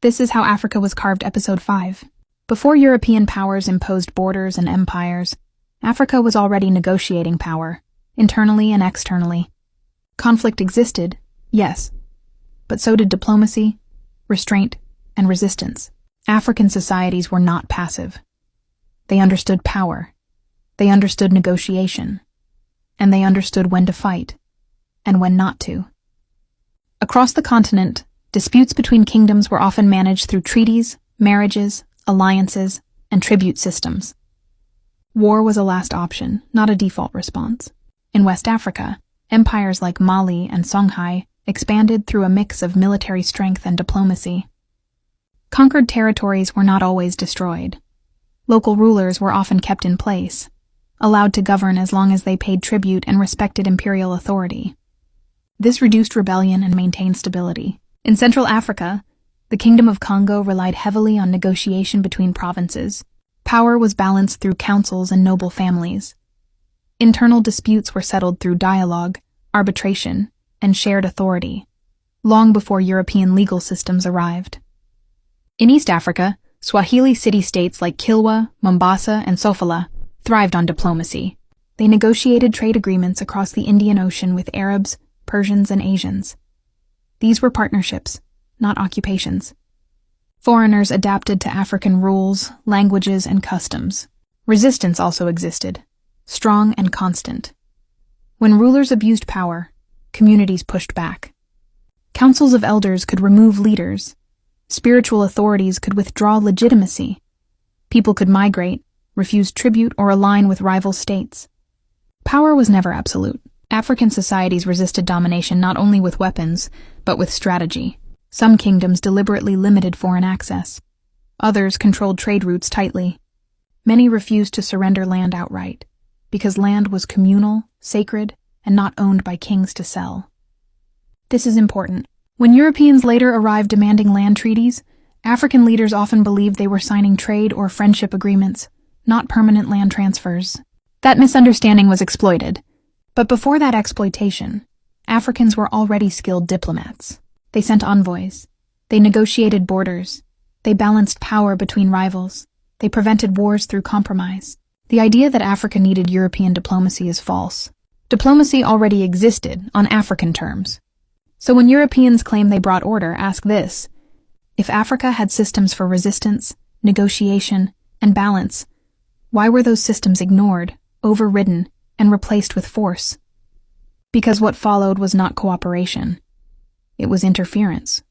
This is how Africa was carved, Episode 5. Before European powers imposed borders and empires, Africa was already negotiating power, internally and externally. Conflict existed, yes, but so did diplomacy, restraint, and resistance. African societies were not passive. They understood power, they understood negotiation, and they understood when to fight and when not to. Across the continent, disputes between kingdoms were often managed through treaties, marriages, alliances, and tribute systems. War was a last option, not a default response. In West Africa, empires like Mali and Songhai expanded through a mix of military strength and diplomacy. Conquered territories were not always destroyed. Local rulers were often kept in place, allowed to govern as long as they paid tribute and respected imperial authority. This reduced rebellion and maintained stability. In Central Africa, the Kingdom of Congo relied heavily on negotiation between provinces. Power was balanced through councils and noble families. Internal disputes were settled through dialogue, arbitration, and shared authority, long before European legal systems arrived. In East Africa, Swahili city-states like Kilwa, Mombasa, and Sofala thrived on diplomacy. They negotiated trade agreements across the Indian Ocean with Arabs, Persians, and Asians. These were partnerships, not occupations. Foreigners adapted to African rules, languages, and customs. Resistance also existed, strong and constant. When rulers abused power, communities pushed back. Councils of elders could remove leaders. Spiritual authorities could withdraw legitimacy. People could migrate, refuse tribute, or align with rival states. Power was never absolute. African societies resisted domination not only with weapons, but with strategy. Some kingdoms deliberately limited foreign access. Others controlled trade routes tightly. Many refused to surrender land outright, because land was communal, sacred, and not owned by kings to sell. This is important. When Europeans later arrived demanding land treaties, African leaders often believed they were signing trade or friendship agreements, not permanent land transfers. That misunderstanding was exploited. But before that exploitation, Africans were already skilled diplomats. They sent envoys. They negotiated borders. They balanced power between rivals. They prevented wars through compromise. The idea that Africa needed European diplomacy is false. Diplomacy already existed on African terms. So when Europeans claim they brought order, ask this: if Africa had systems for resistance, negotiation, and balance, why were those systems ignored, overridden, and replaced with force? Because what followed was not cooperation. It was interference.